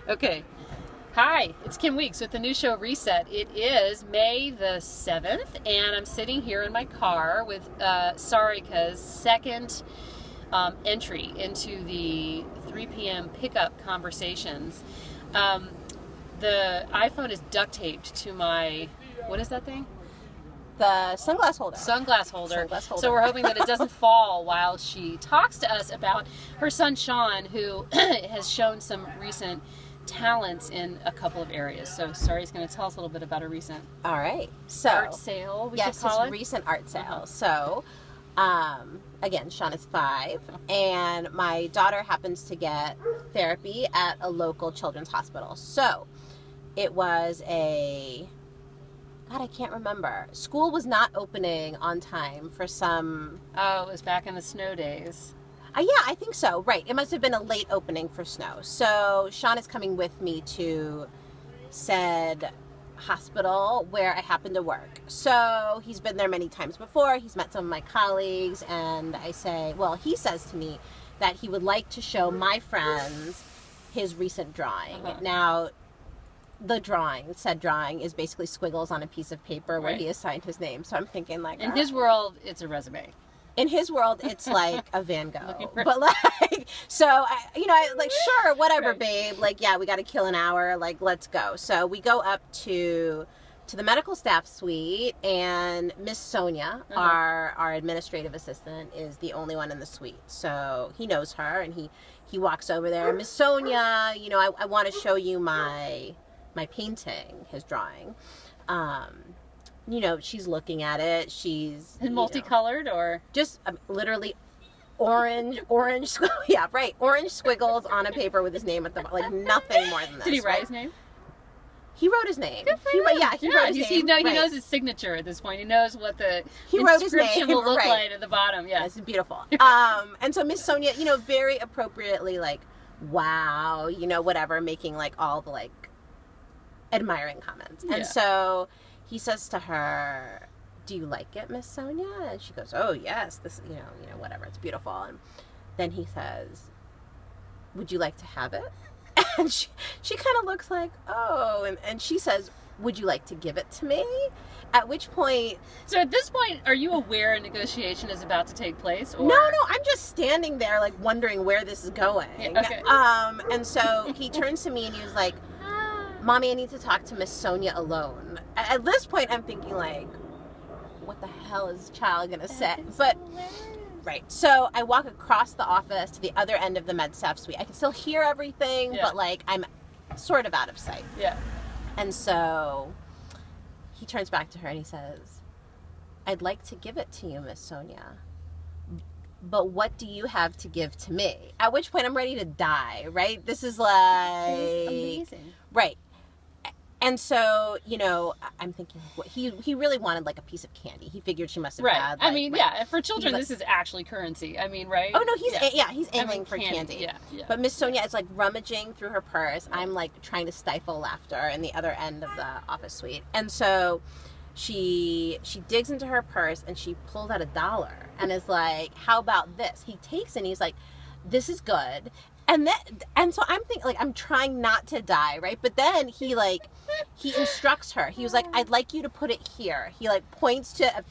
Okay. Hi, it's Kim Weeks with the new show Reset. It is May the 7th, and I'm sitting here in my car with Sarika's second entry into the 3 p.m. pickup conversations. The iPhone is duct taped to my, what is that thing? The sunglass holder. Sunglass holder. So we're hoping that it doesn't fall while she talks to us about her son Sean, who has shown some recent talents in a couple of areas. So Sari's going to tell us a little bit about her recent art sale. Yes, his recent art sale. So again, Sean is 5, and my daughter happens to get therapy at a local children's hospital. So it was God, I can't remember. School was not opening on time for some... Oh, it was back in the snow days. Yeah, I think so. Right. It must have been a late opening for snow. So Sean is coming with me to said hospital where I happen to work. So he's been there many times before. He's met some of my colleagues, and he says to me that he would like to show my friends his recent drawing. Now, said drawing is basically squiggles on a piece of paper where he assigned his name. So I'm thinking like... In his world, it's a resume. In his world, it's like a Van Gogh. But like, so, I like, sure, whatever, babe. Like, yeah, we got to kill an hour. Like, let's go. So we go up to the medical staff suite, and Miss Sonia, our administrative assistant, is the only one in the suite. So he knows her, and he walks over there. Miss Sonia, I want to show you my painting, his drawing. She's looking at it. She's multicolored or just literally orange. Yeah, right. Orange squiggles on a paper with his name at the bottom. Like nothing more than this. Did he write his name? He wrote his name. He wrote his name. He knows his signature at this point. He knows what the inscription will look like at the bottom. Yeah, it's beautiful. And so Miss Sonia, very appropriately, like, wow, whatever, making like all the like admiring comments. And so he says to her, "Do you like it, Miss Sonia?" And she goes, "Oh yes, this, whatever, it's beautiful." And then he says, "Would you like to have it?" And she kind of looks like, "Oh," and she says, "Would you like to give it to me?" At which point... So at this point, are you aware a negotiation is about to take place? Or? No, I'm just standing there like wondering where this is going. Yeah, okay. And so he turns to me and he was like, "Mommy, I need to talk to Miss Sonia alone." At this point, I'm thinking like, what the hell is this child going to say? But, right. So I walk across the office to the other end of the med staff suite. I can still hear everything, but like I'm sort of out of sight. Yeah. And so he turns back to her and he says, "I'd like to give it to you, Miss Sonia. But what do you have to give to me?" At which point I'm ready to die, right? This is like... This is amazing. Right. And so, I'm thinking, he really wanted like a piece of candy. He figured she must have had. Like, for children, this is actually currency. right? Oh no, he's aiming for candy. Yeah. But Miss Sonia is like rummaging through her purse. I'm like trying to stifle laughter in the other end of the office suite. And so she digs into her purse and she pulls out $1 and is like, "How about this?" He takes it and he's like, "This is good." And so I'm thinking, like, I'm trying not to die, right? But then he instructs her. He was like, "I'd like you to put it here." He like points to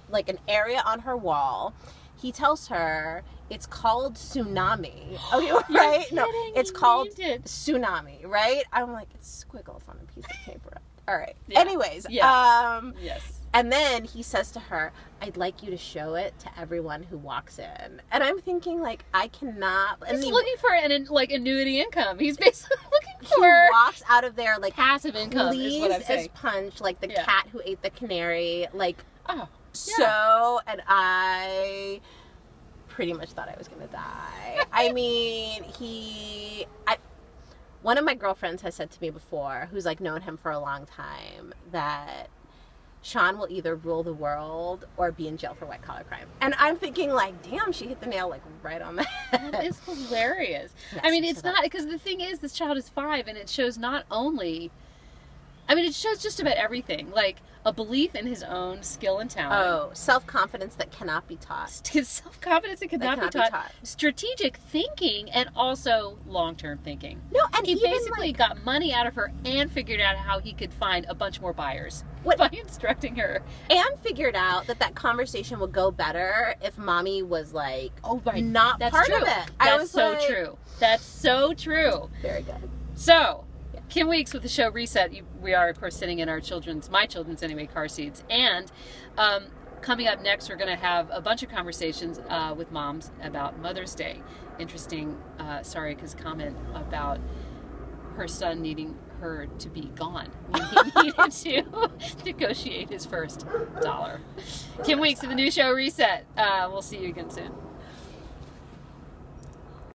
like an area on her wall. He tells her it's called tsunami. Okay, right? No, it's called tsunami, right? I'm like, it's squiggles on a piece of paper. All right. Yeah. Anyways, yes. And then he says to her, "I'd like you to show it to everyone who walks in." And I'm thinking, like, I cannot... He's looking for an annuity income. He's basically looking for... He walks out of there, like... Passive income is what I'm saying. Please as punch, like the cat who ate the canary. Like, and I pretty much thought I was going to die. I mean, one of my girlfriends has said to me before, who's, like, known him for a long time, that Sean will either rule the world or be in jail for white-collar crime. And I'm thinking, like, damn, she hit the nail, like, right on the head. That is hilarious. Yes, it's not, because the thing is, this child is 5, and it shows not only... I mean, it shows just about everything, like a belief in his own skill and talent. Oh, self-confidence that cannot be taught. Self-confidence that cannot be taught. Strategic thinking, and also long-term thinking. No, and he even basically got money out of her and figured out how he could find a bunch more buyers by instructing her. And figured out that conversation would go better if mommy was like, not That's part true. of it. That's so true. That's so true. Very good. So, Kim Weeks with the show Reset. We are, of course, sitting in my children's anyway, car seats. And coming up next, we're going to have a bunch of conversations with moms about Mother's Day. Interesting, Sarika's comment about her son needing her to be gone when he needed to negotiate his first dollar. Kim Weeks with the new show Reset. We'll see you again soon.